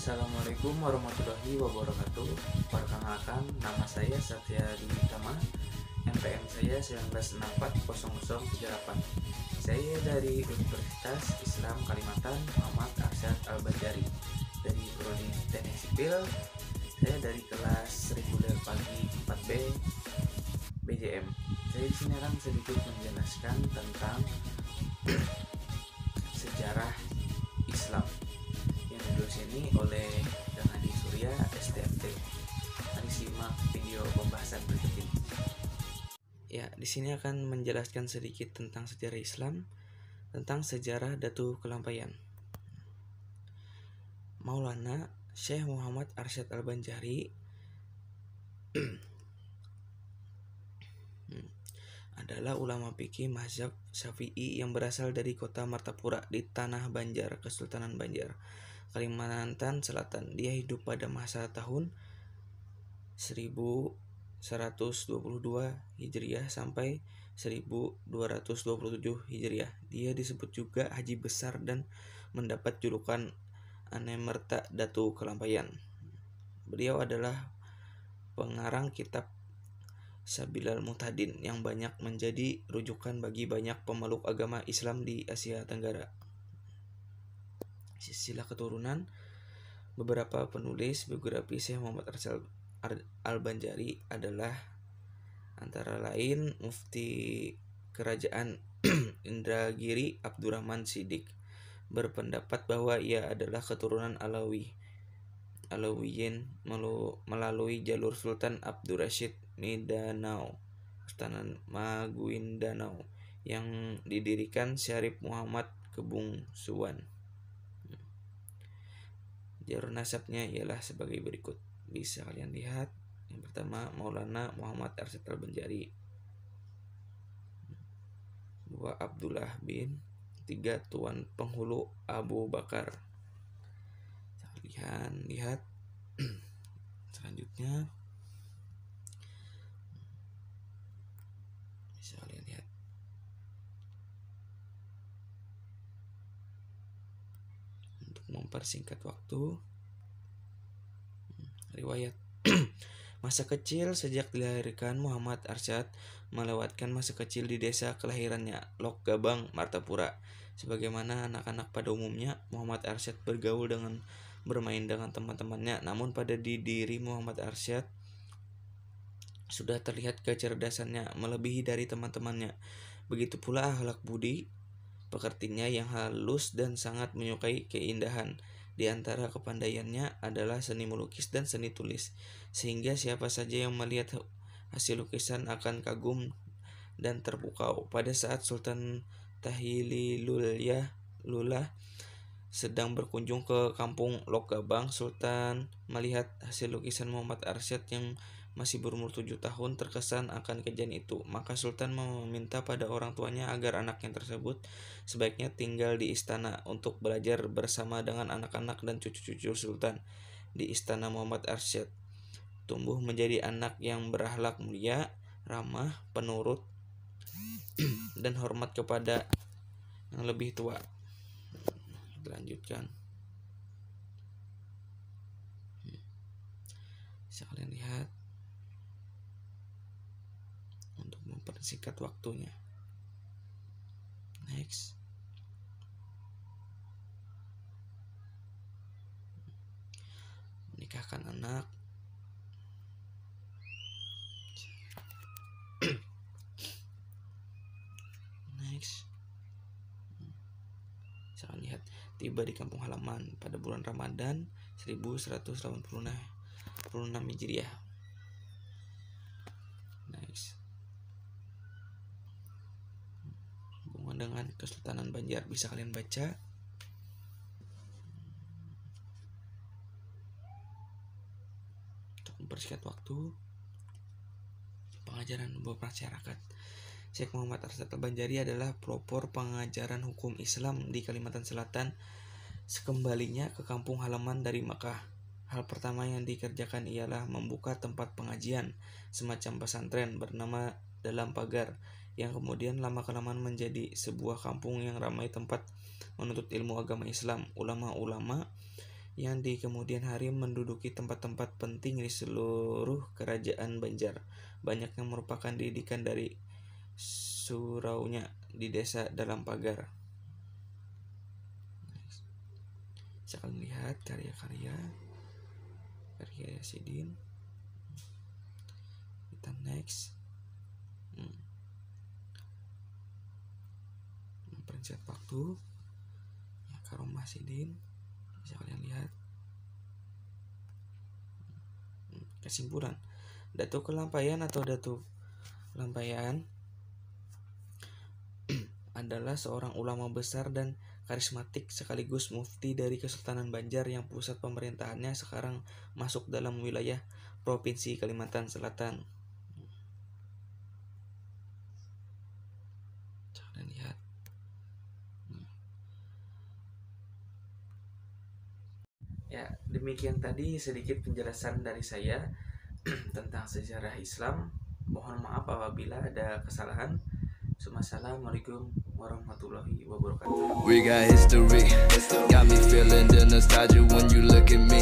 Assalamualaikum warahmatullahi wabarakatuh. Perkenalkan, nama saya Satya Ditama. NPM saya 19640038. Saya dari Universitas Islam Kalimantan Muhammad Arsyad Al-Banjari. Dari Prodi Teknik Sipil. Saya dari kelas reguler pagi 4B BJM. Saya di sini akan sedikit menjelaskan tentang sejarah Islam yang ditulis ini oleh Danadi Surya STMT. Mari simak video pembahasan berikut ini. Ya, di sini akan menjelaskan sedikit tentang sejarah Islam, tentang sejarah Datu Kelampaian. Maulana Syekh Muhammad Arsyad Al-Banjari adalah ulama fikih mazhab Syafi'i yang berasal dari kota Martapura di Tanah Banjar, Kesultanan Banjar, Kalimantan Selatan. Dia hidup pada masa tahun 1122 Hijriah sampai 1227 Hijriah. Dia disebut juga Haji Besar dan mendapat julukan Anemerta Datu Kelampaian. Beliau adalah pengarang kitab Sabilal Muhtadin yang banyak menjadi rujukan bagi banyak pemeluk agama Islam di Asia Tenggara. Silsilah keturunan. Beberapa penulis biografi Syekh Muhammad Arsyad Al-Banjari adalah antara lain Mufti Kerajaan Indragiri Abdurrahman Siddiq berpendapat bahwa ia adalah keturunan Alawiyin melalui jalur Sultan Abdurrasyid Mindanao, Sultan Maguindanao, yang didirikan Syarif Muhammad Kebungsuan. Jalur nasabnya ialah sebagai berikut. Bisa kalian lihat. Yang pertama, Maulana Muhammad Arsyad Al-Banjari. 2. Abdullah bin. 3. Tuan Penghulu Abu Bakar. Lihat. Selanjutnya bisa kalian lihat. Untuk mempersingkat waktu, riwayat. Masa kecil. Sejak dilahirkan, Muhammad Arsyad melewatkan masa kecil di desa kelahirannya, Lok Gabang, Martapura. Sebagaimana anak-anak pada umumnya, Muhammad Arsyad bermain dengan teman-temannya. Namun pada diri Muhammad Arsyad sudah terlihat kecerdasannya melebihi dari teman-temannya. Begitu pula akhlak budi pekertinya yang halus dan sangat menyukai keindahan. Di antara kepandaiannya adalah seni melukis dan seni tulis, sehingga siapa saja yang melihat hasil lukisan akan kagum dan terpukau. Pada saat Sultan Tahililullah sedang berkunjung ke kampung Lok Gabang, Sultan melihat hasil lukisan Muhammad Arsyad yang masih berumur 7 tahun, terkesan akan kejadian itu. Maka Sultan meminta pada orang tuanya agar anaknya tersebut sebaiknya tinggal di istana untuk belajar bersama dengan anak-anak dan cucu-cucu Sultan. Di istana, Muhammad Arsyad tumbuh menjadi anak yang berakhlak mulia, ramah, penurut, dan hormat kepada yang lebih tua. Dilanjutkan. Bisa kalian lihat. Untuk mempersingkat waktunya. Next. Menikahkan anak. Next. Saya lihat, tiba di kampung halaman pada bulan Ramadan 1186 Hijriah. Next. Hubungan dengan Kesultanan Banjar bisa kalian baca. Untuk mempersingkat waktu, pengajaran bermasyarakat. Syekh Muhammad Arsyad Al-Banjari adalah pelopor pengajaran hukum Islam di Kalimantan Selatan. Sekembalinya ke kampung halaman dari Makkah, hal pertama yang dikerjakan ialah membuka tempat pengajian, semacam pesantren bernama Dalam Pagar, yang kemudian lama-kelamaan menjadi sebuah kampung yang ramai tempat menuntut ilmu agama Islam. Ulama-ulama yang di kemudian hari menduduki tempat-tempat penting di seluruh kerajaan Banjar. Banyak yang merupakan didikan dari suraunya di desa dalam pagar. Bisa kalian lihat karya Yasidin. Kita next. Memperingkat waktu Karomah Sidin, bisa kalian lihat. Kesimpulan, Datuk Kelampaian atau Datuk Lampaian adalah seorang ulama besar dan karismatik sekaligus mufti dari Kesultanan Banjar yang pusat pemerintahannya sekarang masuk dalam wilayah Provinsi Kalimantan Selatan. Jangan lihat. Ya, demikian tadi sedikit penjelasan dari saya tentang sejarah Islam. Mohon maaf apabila ada kesalahan. Assalamualaikum warahmatullahi wabarakatuh. We got history, got me feeling the nostalgia when you look at me.